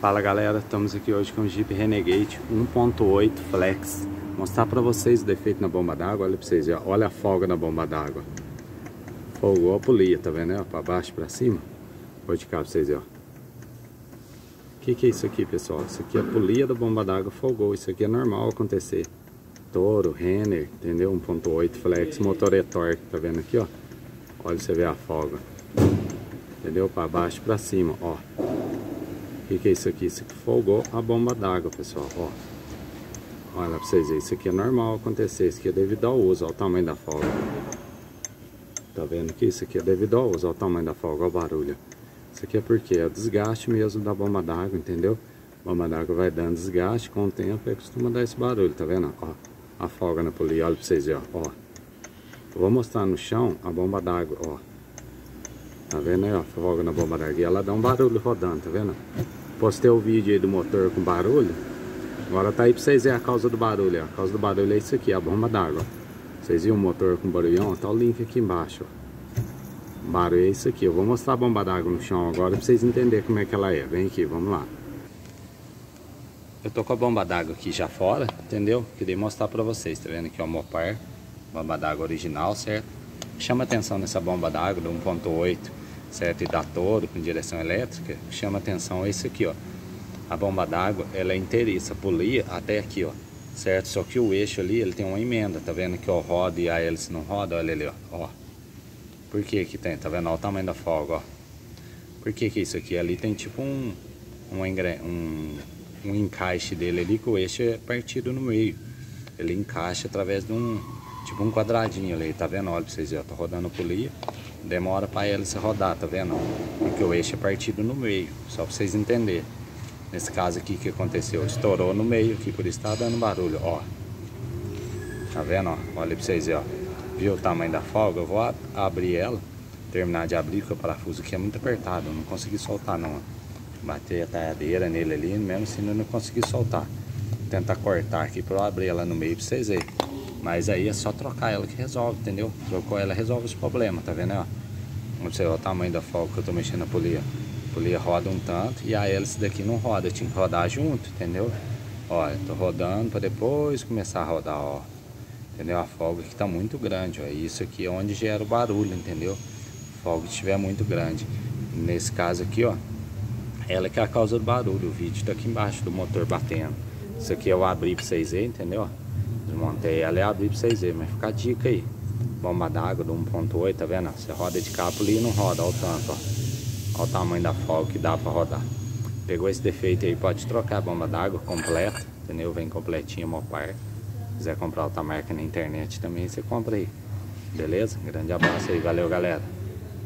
Fala galera, estamos aqui hoje com o Jeep Renegade 1.8 Flex. Mostrar para vocês o defeito na bomba d'água. Olha para vocês, ó. Olha a folga na bomba d'água. Folgou a polia, tá vendo? Para baixo, para cima. Vou de cá para vocês, ó. O que é isso aqui, pessoal? Isso aqui é a polia da bomba d'água, folgou. Isso aqui é normal acontecer. Toro, Renner, entendeu? 1.8 Flex, motor e-torque, tá vendo aqui, ó? Olha, você vê a folga. Entendeu? Para baixo, para cima, ó. O que é isso aqui? Isso aqui folgou a bomba d'água, pessoal, ó. Olha pra vocês verem, isso aqui é normal acontecer. Isso aqui é devido ao uso, olha o tamanho da folga. Tá vendo que isso aqui é devido ao uso, olha o tamanho da folga, olha o barulho. Isso aqui é porque é o desgaste mesmo da bomba d'água, entendeu? A bomba d'água vai dando desgaste, com o tempo e costuma dar esse barulho, tá vendo? Ó, a folga na polia, olha pra vocês verem, ó. Eu vou mostrar no chão a bomba d'água, ó. Tá vendo aí, ó, folga na bomba d'água. E ela dá um barulho rodando, tá vendo? Postei o vídeo aí do motor com barulho. Agora tá aí pra vocês verem a causa do barulho, ó. A causa do barulho é isso aqui, a bomba d'água. Vocês viram o motor com barulhão? Tá o link aqui embaixo, ó. O barulho é isso aqui. Eu vou mostrar a bomba d'água no chão agora pra vocês entenderem como é que ela é. Vem aqui, vamos lá. Eu tô com a bomba d'água aqui já fora, entendeu? Queria mostrar pra vocês, tá vendo aqui, ó, o Mopar. Bomba d'água original, certo? Chama atenção nessa bomba d'água do 1.8, certo? E da Toro com direção elétrica. Chama atenção é isso aqui, ó. A bomba d'água, ela é inteiriça, polia até aqui, ó. Certo? Só que o eixo ali, ele tem uma emenda. Tá vendo que ó, roda e a hélice não roda? Olha ali, ó. Por que que tem? Tá vendo? Olha o tamanho da folga, ó. Por que que isso aqui? Ali tem tipo um encaixe dele ali, que o eixo é partido no meio. Ele encaixa através de tipo um quadradinho ali, tá vendo? Olha pra vocês verem, ó, tá rodando a polia, demora pra hélice rodar, tá vendo? Porque o eixo é partido no meio, só pra vocês entenderem. Nesse caso aqui, o que aconteceu? Estourou no meio aqui, por isso tá dando barulho, ó. Tá vendo, ó? Olha pra vocês verem, ó. Viu o tamanho da folga? Eu vou abrir ela, terminar de abrir, porque o parafuso aqui é muito apertado, eu não consegui soltar não, ó. Bater a talhadeira nele ali, mesmo assim eu não consegui soltar. Vou tentar cortar aqui pra eu abrir ela no meio pra vocês verem. Mas aí é só trocar ela que resolve, entendeu? Trocou ela, resolve os problemas, tá vendo, ó? Vamos ver o tamanho da folga que eu tô mexendo na polia. A polia roda um tanto e a hélice daqui não roda, tinha que rodar junto, entendeu? Ó, eu tô rodando pra depois começar a rodar, ó. Entendeu? A folga aqui tá muito grande, ó. Isso aqui é onde gera o barulho, entendeu? A folga estiver muito grande. Nesse caso aqui, ó, ela que é a causa do barulho. O vídeo tá aqui embaixo do motor batendo. Isso aqui eu abri pra vocês verem, entendeu? Desmontei ela e abri pra vocês verem, mas fica a dica aí. Bomba d'água do 1.8, tá vendo? Você roda de cá ali e não roda, olha o tanto, ó. Olha o tamanho da folga que dá pra rodar. Pegou esse defeito aí, pode trocar a bomba d'água completa, entendeu? Vem completinha, Mopar. Se quiser comprar outra marca na internet também, você compra aí. Beleza? Grande abraço aí, valeu galera.